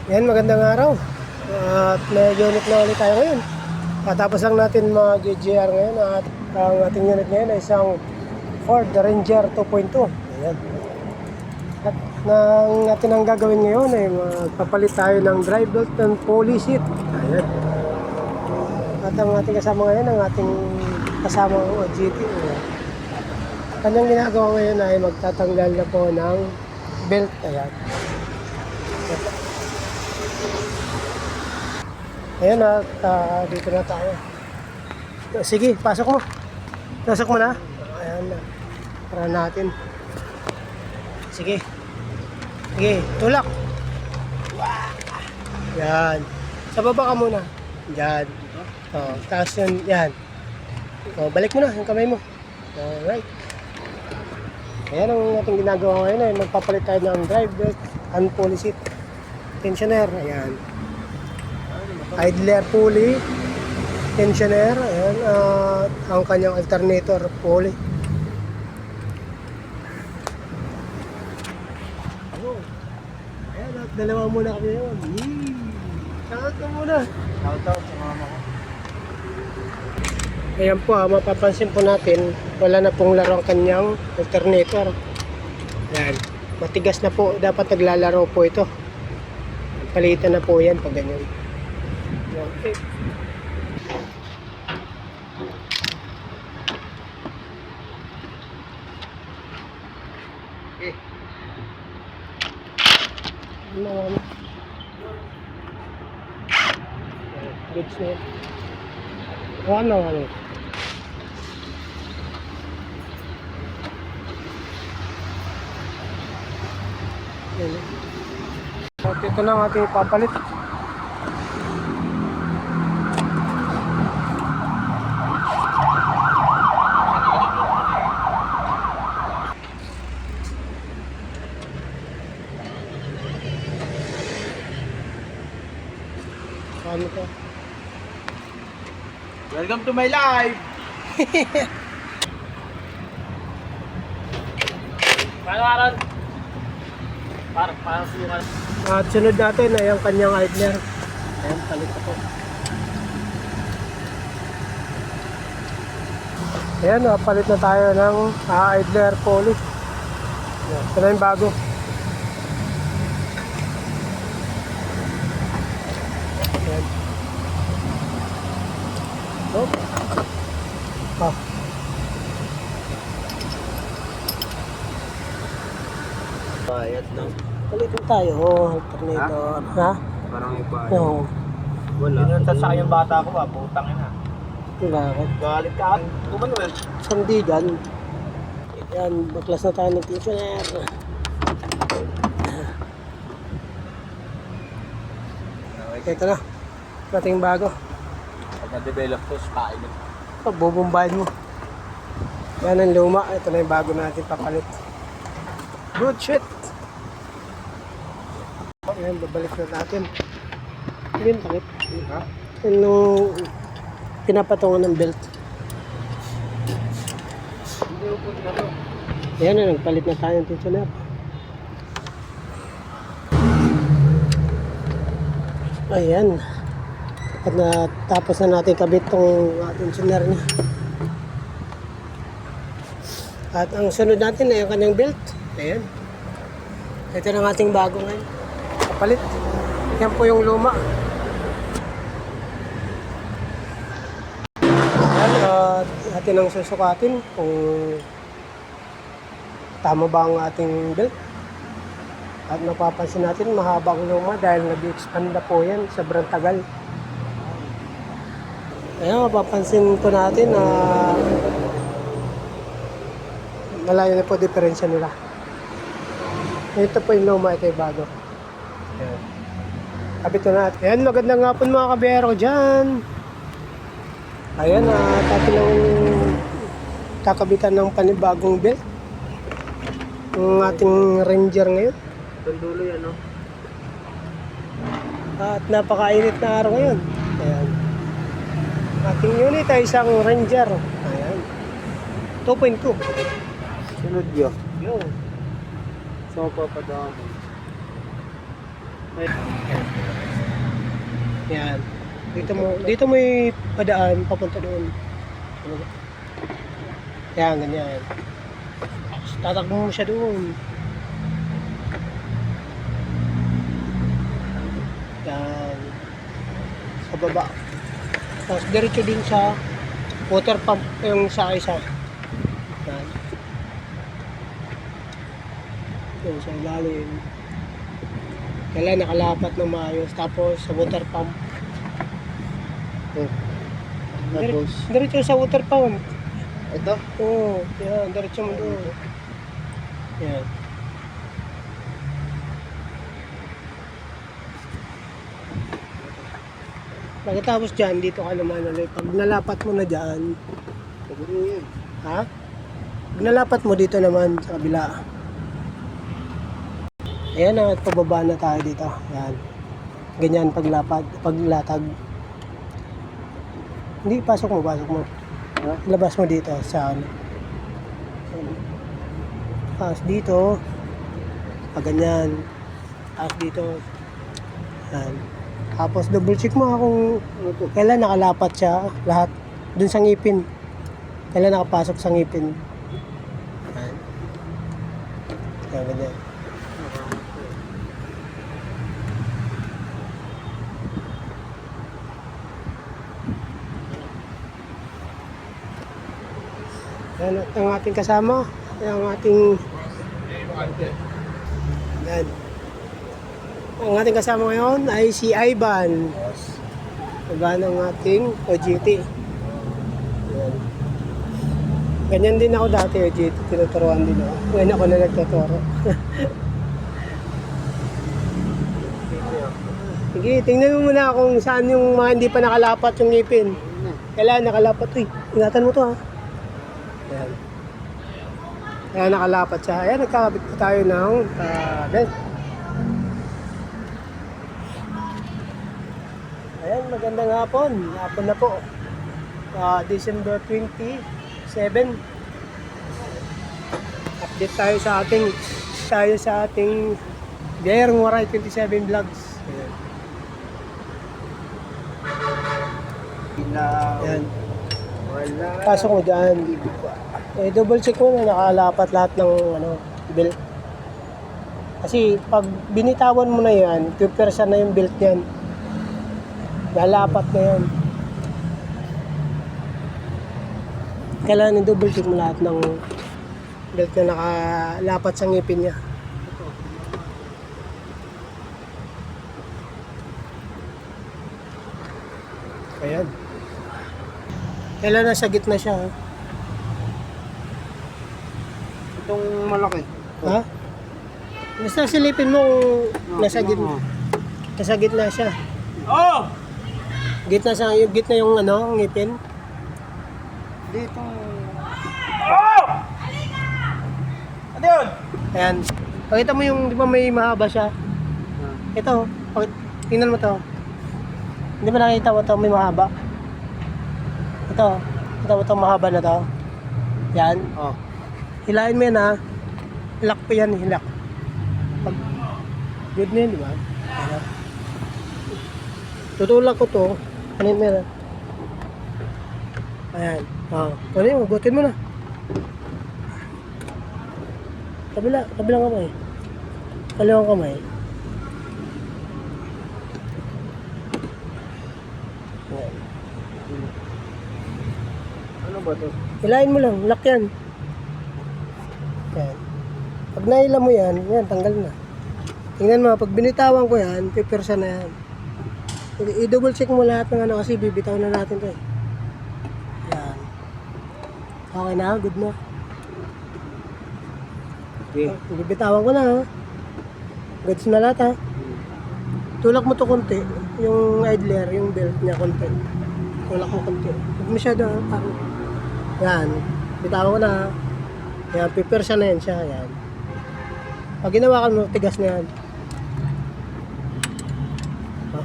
Yan, magandang araw. At may unit na ulit tayo ngayon. Katapos lang natin mag-GR ngayon at ang ating unit ngayon ay isang Ford Ranger 2.2. Ayan. At ang atin ang gagawin ngayon ay magpapalit tayo ng drive belt and pulley seat. Ayan. At ang ating kasama ngayon, ang ating kasamang OGT. Kanyang ginagawa ngayon ay magtatanggal na po ng belt. Ayan. Ayan at dito na tayo. Sige, pasok mo. Pasok mo na. Ayan na. Para natin. Sige. Sige, tulak. Yan. Sa baba ka muna. Yan. Oh, taas yun. Yan. Oh, balik mo na yung kamay mo. Alright. Ayan ang ating ginagawa ngayon ay magpapalit tayo ng drive belt and pulley seat. Tensioner. Ayan. Idler pulley, tensioner, ayan, ang kanyang alternator pulley. Oh, ayan, at dalawa muna kami yun. Shoutout ka muna. Shoutout sa mama ko. Ayan po, mapapansin po natin, wala na pong laro ang kanyang alternator. Ayan, matigas na po, dapat naglalaro po ito. Palitan na po yan pag ganyan. Okay. Eh, Ano? Goods na yan. Ano? Yan. At ito na ang ating ipapalit. Ano to? welcome to my life! Paano Aaron? Parang sukan. At sunod natin ay ang kanyang idler. Ayan, palit ako. Ayan, palit na tayo ng idler pulley. Ayan, ito na yung bago. Ayan. Oh. Ah. Bayad no? Palitin tayo. Alternator. Ha? Parang ibayad. Oo. Wala. Pinunta sa akin yung bata ko ba? Putang ina. Bakit? Galit ka. Manuel. Sandigan. Ayan, baklas na tayo ng tensioner. Ito na. Ating bago. Pag na-develop to, spain. Bubumbahin mo. Yan ang luma. Ito na yung bago natin papalit. Good shit. Ayan, babalik na natin. Hindi yung takip. Ha? Yung pinapatungan ng belt. Hindi ko na to. Ayan na, nagpalit na tayo ng tensioner. Ayan. At natapos na natin kabit tong tensioner niya. At ang sunod natin ay yung kanyang belt. Ayan. Ito na ang ating bago ngayon. Kapalit. Yan po yung luma. Ayan. At atin ang susukatin kung tama ba ang ating belt. At mapapansin natin mahabang luma dahil nag-expand na po yan. Sobrang tagal. Ayan, mapapansin po natin na malayo na po diferensya nila. Ito po yung luma, ito yung bago. Ayan. Kabit na natin. Ayan, magandang hapon mga kabiyero dyan. Ayan, atin lang kakabitan ng panibagong belt. Ang ating Ranger ngayon. Tundulo yan, no? At napakainit na araw ngayon. Ayan. Ating unit ay isang Ranger. Ayan. 2.2. Sunod yun. Yo. So, papadaan. Ayan. Yan. Dito mo padaan papunta doon. Yan, ganyan. Tapos tatakbo mo siya doon. Yan. Sa baba. Tapos diretso din sa water pump yung sa isa. Yan. Yung sa ilalim. Kailangan nakalapat ng maayos. Tapos sa water pump. Tapos, Diretso sa water pump. ito? Oo. Yan. Diretso mo doon. Yan. Pagkatapos dyan, dito ka naman ulit. Pag nalapat mo na dyan, Siguro yun. ha? Pag nalapat mo dito naman sa kabila. Ayan na, at pababa na tayo dito. Yan. Ganyan paglatag. Hindi, pasok mo. Ha? Labas mo dito sa ano. Tapos dito, pag ganyan. Tapos dito. Yan. Tapos double check mo kung kailan nakalapat siya lahat dun sa ngipin. Kailan nakapasok sa ngipin. Yan. Yan, ganyan. Yan ang ating kasama. Yan ang ating yan. Ang ating kasama ngayon ay si Ivan. Ivan ang ating OJT. Yan. Ganyan din ako dati OJT. Tinuturuan din ako. Ngayon ako na nagtuturo. Sige, tingnan mo muna kung saan yung mga hindi pa nakalapat yung ngipin. Kailangan nakalapat. Uy, ingatan mo to ha. Ayan. Ayan, nakalapat siya. Ayan, nagkakabit po tayo ng belt. Ayan, magandang hapon. Hapon na po. December 27. Update tayo sa ating Biyayang Waray 27 vlogs. Ayan. Ayan. Wala. Pasok mo dyan. Double check mo na nakalapat lahat ng belt. Kasi pag binitawan mo na yan, pupersa na yung belt yan. Lalapat na yan. Kailangan i-double check mo lahat ng belt na nakalapat sa ngipin niya. Ayan. Kailangan nasa gitna siya. Ha? Itong malaki. Ha? Basta silipin mo kung nasa gitna. Nasa gitna siya. Oh! Gitna yung ngipin. Dito. Oh! Ano yun? Ayan. Pakita mo yung, di ba may mahaba siya? Ito, tingnan mo to. Hindi ba nakita mo to, may mahaba? Ito, kita mo to, mahaba na to. Yan. Oh. Hilain mo yan ha. Hilak po yan, hilak. Pag, good na yun, di ba? Ayan. Tutulak ko to. Kanin mo yan. Ayan. Ano yun, hugutin mo na. Kabilang kamay. Kaliwang kamay. Ayan. Ano ba to? Hilain mo lang, lock yan. Yan. Pag nahila mo yan, tanggal na. Tingnan mo, pag binitawan ko yan, pipersa na yan. I-double check mo lahat ng kasi bibitaw na natin to eh. Yan. Okay na, good na. Okay. Bibitawan ko na ha. Goods na lahat ha. Tulak mo to konti, yung idler, yung belt niya konti. Tulak mo konti. Huwag masyado ha, parang. Yan, bitawan ko na ha. Yan, pipersa na yan siya, yan. Pag ginawakan mo, tigas na yan. Ha?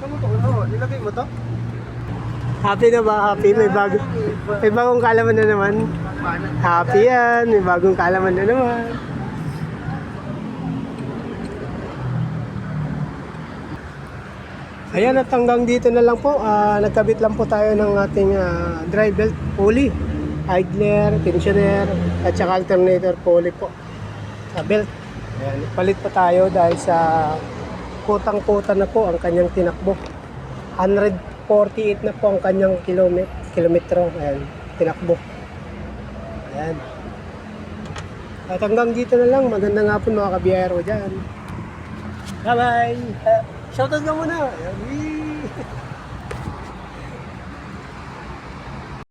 Ano to? Ano? Nilagay mo to? Happy na ba? Happy? May bagong kalaman na naman. Happy yan. May bagong kalaman na naman. Ayan, at hanggang dito na lang po. Nagkabit lang po tayo ng ating drive belt pulley, idler, tensioner, at saka alternator pulley po sa belt. Ayan, palit pa tayo dahil sa kutang-kuta na po ang kanyang tinakbo. 148 na po ang kanyang kilometro. Ayan, tinakbo. Ayan. At hanggang dito na lang. Magandang hapon mga kabiyero dyan. Bye-bye! Shoutout ka muna! Ayan.